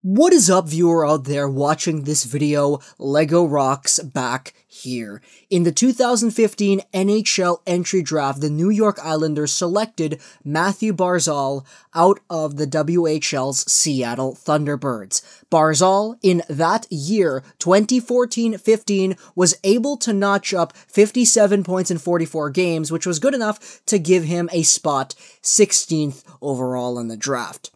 What is up, viewer out there watching this video? LEGO rocks back here. In the 2015 NHL entry draft, the New York Islanders selected Mathew Barzal out of the WHL's Seattle Thunderbirds. Barzal, in that year, 2014-15, was able to notch up 57 points in 44 games, which was good enough to give him a spot 16th overall in the draft.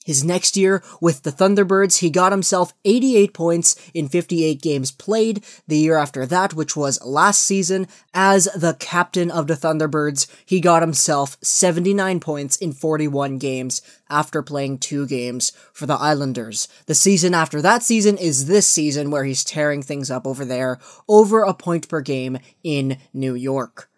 His next year with the Thunderbirds, he got himself 88 points in 58 games played. The year after that, which was last season, as the captain of the Thunderbirds, he got himself 79 points in 41 games after playing 2 games for the Islanders. The season after that season is this season, where he's tearing things up over there, over a point per game in New York.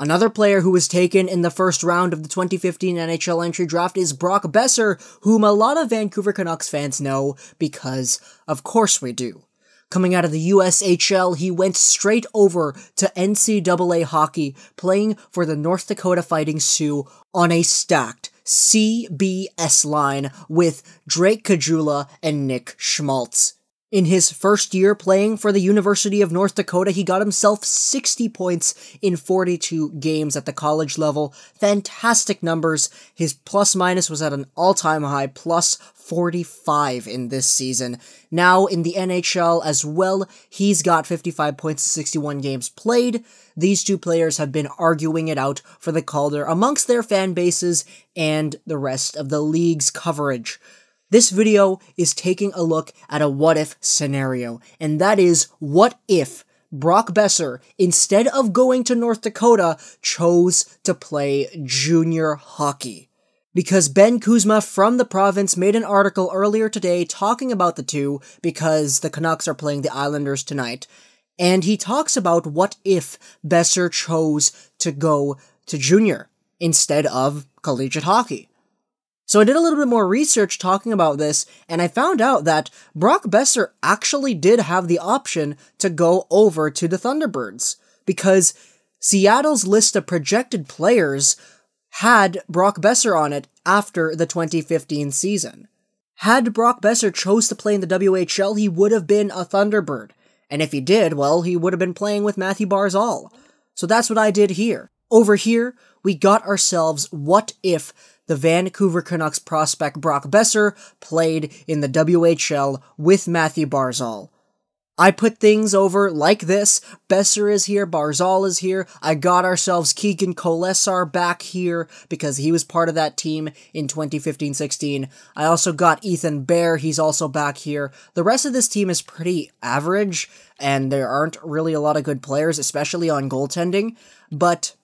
Another player who was taken in the first round of the 2015 NHL entry draft is Brock Boeser, whom a lot of Vancouver Canucks fans know because, of course we do. Coming out of the USHL, he went straight over to NCAA hockey, playing for the North Dakota Fighting Sioux on a stacked CBS line with Drake Caggiula and Nick Schmaltz. In his first year playing for the University of North Dakota, he got himself 60 points in 42 games at the college level. Fantastic numbers. His plus-minus was at an all-time high, plus 45 in this season. Now, in the NHL as well, he's got 55 points in 61 games played. These two players have been arguing it out for the Calder amongst their fan bases and the rest of the league's coverage. This video is taking a look at a what-if scenario, and that is, what if Brock Boeser, instead of going to North Dakota, chose to play junior hockey? Because Ben Kuzma from the province made an article earlier today talking about the two, because the Canucks are playing the Islanders tonight, and he talks about what if Boeser chose to go to junior instead of collegiate hockey. So I did a little bit more research talking about this, and I found out that Brock Boeser actually did have the option to go over to the Thunderbirds, because Seattle's list of projected players had Brock Boeser on it after the 2015 season. Had Brock Boeser chose to play in the WHL, he would have been a Thunderbird, and if he did, well, he would have been playing with Mathew Barzal. So that's what I did here. Over here, we got ourselves what if the Vancouver Canucks prospect Brock Boeser played in the WHL with Mathew Barzal. I put things over like this. Boeser is here, Barzal is here. I got ourselves Keegan Kolesar back here because he was part of that team in 2015-16. I also got Ethan Bear, he's also back here. The rest of this team is pretty average, and there aren't really a lot of good players, especially on goaltending. But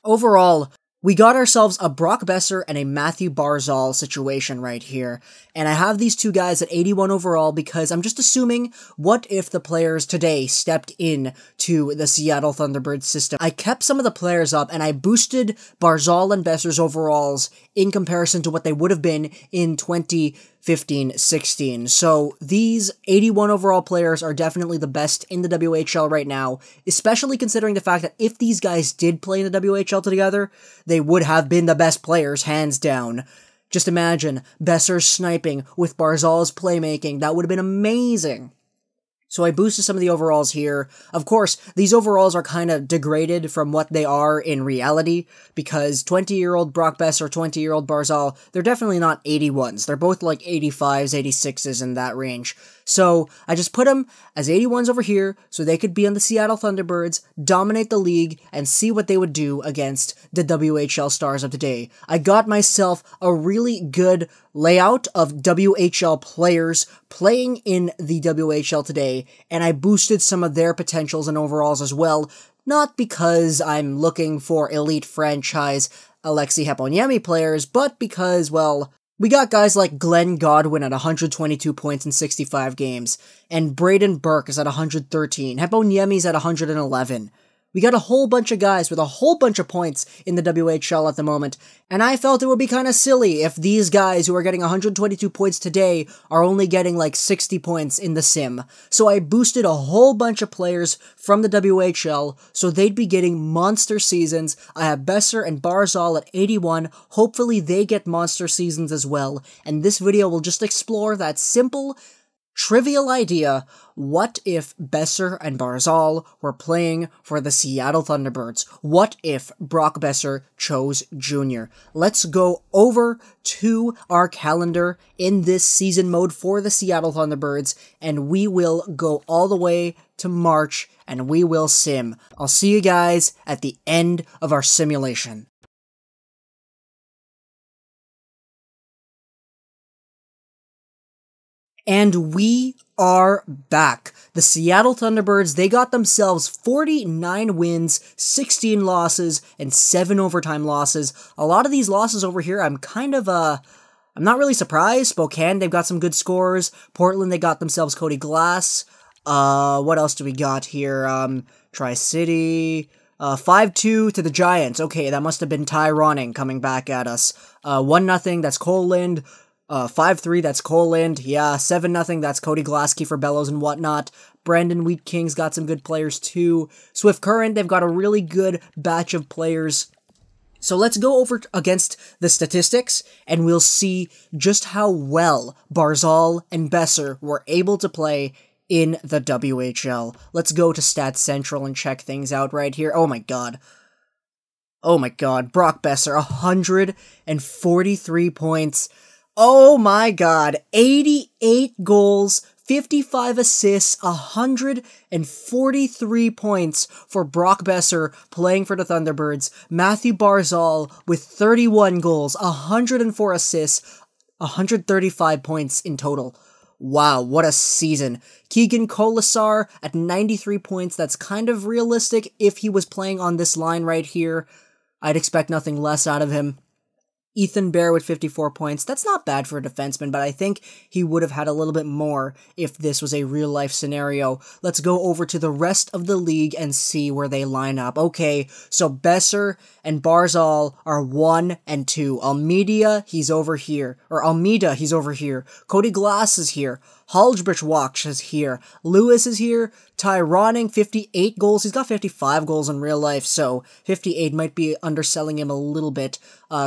overall, we got ourselves a Brock Boeser and a Mathew Barzal situation right here, and I have these two guys at 81 overall because I'm just assuming, what if the players today stepped in to the Seattle Thunderbirds system? I kept some of the players up, and I boosted Barzal and Boeser's overalls in comparison to what they would have been in 2015-16. So these 81 overall players are definitely the best in the WHL right now, especially considering the fact that if these guys did play in the WHL together, they would have been the best players, hands down. Just imagine Boeser sniping with Barzal's playmaking. That would have been amazing. So I boosted some of the overalls here. Of course, these overalls are kind of degraded from what they are in reality, because 20-year-old Brock Boeser, 20-year-old Barzal, they're definitely not 81s. They're both like 85s, 86s in that range. So I just put them as 81s over here so they could be on the Seattle Thunderbirds, dominate the league, and see what they would do against the WHL stars of today. I got myself a really good layout of WHL players playing in the WHL today, and I boosted some of their potentials and overalls as well, not because I'm looking for elite franchise Alexei Heponiemi players, but because, well, we got guys like Glenn Godwin at 122 points in 65 games, and Braden Burke is at 113, Heponiemi's at 111. We got a whole bunch of guys with a whole bunch of points in the WHL at the moment, and I felt it would be kind of silly if these guys who are getting 122 points today are only getting like 60 points in the sim. So I boosted a whole bunch of players from the WHL so they'd be getting monster seasons. I have Boeser and Barzal at 81, hopefully they get monster seasons as well, and this video will just explore that simple, trivial idea: what if Boeser and Barzal were playing for the Seattle Thunderbirds? What if Brock Boeser chose junior? Let's go over to our calendar in this season mode for the Seattle Thunderbirds, and we will go all the way to March, and we will sim. I'll see you guys at the end of our simulation. And we are back. The Seattle Thunderbirds, they got themselves 49 wins, 16 losses, and 7 overtime losses. A lot of these losses over here, I'm not really surprised. Spokane, they've got some good scores. Portland, they got themselves Cody Glass. What else do we got here? Tri-City, 5-2 to the Giants. Okay, that must have been Ty Ronning coming back at us. 1-0, that's Cole Lind. 5-3, that's Cole Lind. Yeah, 7-0, that's Cody Glass, for Bellows and whatnot. Brandon Wheat King's got some good players too. Swift Current, they've got a really good batch of players. So let's go over against the statistics, and we'll see just how well Barzal and Boeser were able to play in the WHL. Let's go to Stats Central and check things out right here. Oh my god. Oh my god. Brock Boeser, 143 points. Oh my god, 88 goals, 55 assists, 143 points for Brock Boeser playing for the Thunderbirds. Mathew Barzal with 31 goals, 104 assists, 135 points in total. Wow, what a season. Keegan Colasar at 93 points, that's kind of realistic if he was playing on this line right here. I'd expect nothing less out of him. Ethan Bear with 54 points. That's not bad for a defenseman, but I think he would have had a little bit more if this was a real-life scenario. Let's go over to the rest of the league and see where they line up. Okay, so Boeser and Barzal are 1 and 2. Almeida, he's over here. Cody Glass is here. Halsbridge is here. Lewis is here. Ty Ronning, 58 goals. He's got 55 goals in real life, so 58 might be underselling him a little bit.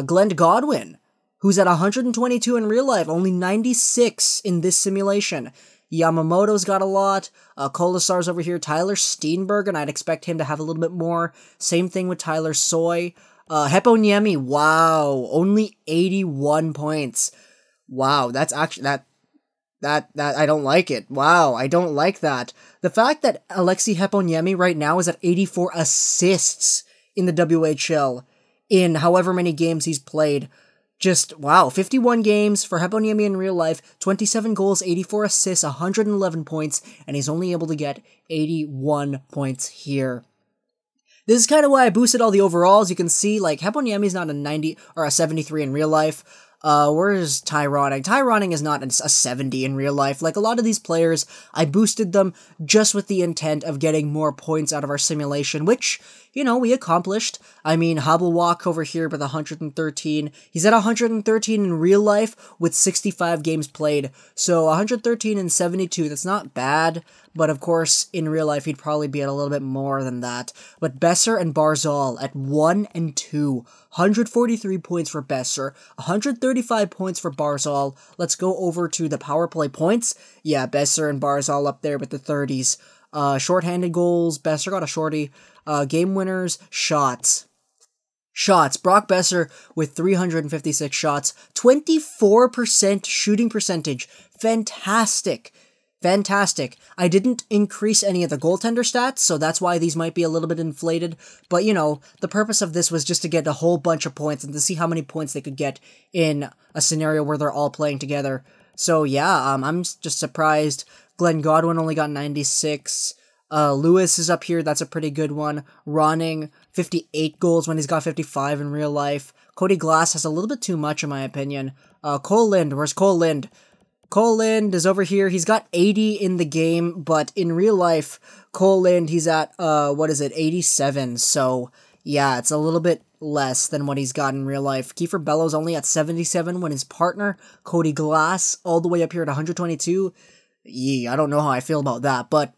Glenn Godwin, who's at 122 in real life, only 96 in this simulation. Yamamoto's got a lot. Colasar's over here. Tyler Steenberg, and I'd expect him to have a little bit more. Same thing with Tyler Soy. Heponiemi, wow, only 81 points. Wow, that's actually, that I don't like it. Wow, I don't like that. The fact that Alexei Heponiemi right now is at 84 assists in the WHL in however many games he's played. Just, wow, 51 games for Heponiemi in real life, 27 goals, 84 assists, 111 points, and he's only able to get 81 points here. This is kind of why I boosted all the overalls. You can see, like, Heponiemi's not a 90 or a 73 in real life. Where's Ty Ronning? Ty Ronning is not a 70 in real life. Like a lot of these players, I boosted them just with the intent of getting more points out of our simulation, which, you know, we accomplished. I mean, Habelwalk over here with 113. He's at 113 in real life with 65 games played. So 113 and 72, that's not bad. But of course, in real life, he'd probably be at a little bit more than that. But Boeser and Barzal at 1 and 2. 143 points for Boeser, 135 points for Barzal. Let's go over to the power play points. Yeah, Boeser and Barzal up there with the 30s. Shorthanded goals, Boeser got a shorty. Game winners, shots. Brock Boeser with 356 shots, 24% shooting percentage. Fantastic. I didn't increase any of the goaltender stats, so that's why these might be a little bit inflated. But, you know, the purpose of this was just to get a whole bunch of points and to see how many points they could get in a scenario where they're all playing together. So, yeah, I'm just surprised. Glenn Godwin only got 96. Lewis is up here. That's a pretty good one. Ronning, 58 goals when he's got 55 in real life. Cody Glass has a little bit too much, in my opinion. Cole Lind. Where's Cole Lind? Cole Lind is over here. He's got 80 in the game, but in real life, Cole Lind, he's at, 87. So, yeah, it's a little bit less than what he's got in real life. Kiefer Bellows only at 77 when his partner, Cody Glass, all the way up here at 122. I don't know how I feel about that, but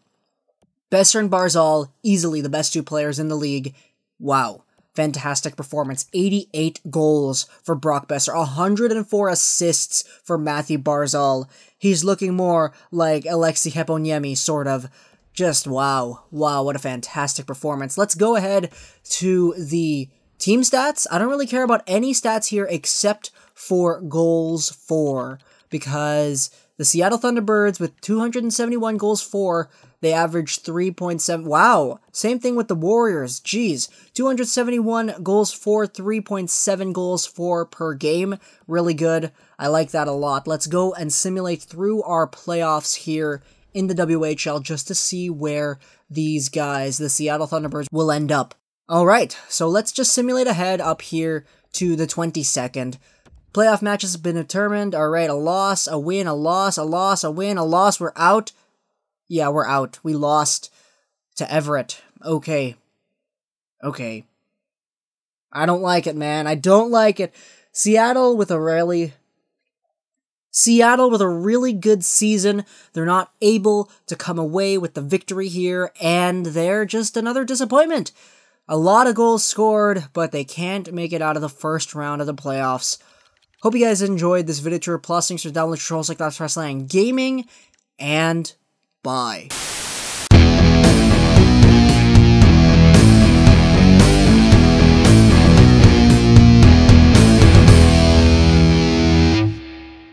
Boeser and Barzal, easily the best two players in the league. Wow. Fantastic performance. 88 goals for Brock Boeser. 104 assists for Mathew Barzal. He's looking more like Alexei Heponiemi, sort of. Just wow. Wow, what a fantastic performance. Let's go ahead to the team stats. I don't really care about any stats here except for goals for, because the Seattle Thunderbirds with 271 goals for, they averaged 3.7. Wow. Same thing with the Warriors. Jeez. 271 goals for, 3.7 goals for per game. Really good. I like that a lot. Let's go and simulate through our playoffs here in the WHL just to see where these guys, the Seattle Thunderbirds, will end up. Alright, so let's just simulate ahead up here to the 22nd. Playoff matches have been determined. Alright, a loss, a win, a loss, a loss, a win, a loss. We're out. Yeah, we're out. We lost to Everett. Okay. Okay. I don't like it, man. I don't like it. Seattle with a really good season. They're not able to come away with the victory here, and they're just another disappointment. A lot of goals scored, but they can't make it out of the first round of the playoffs. Hope you guys enjoyed this video tour. Plus, thanks for downloading controls like that's Wrestling and Gaming, and bye.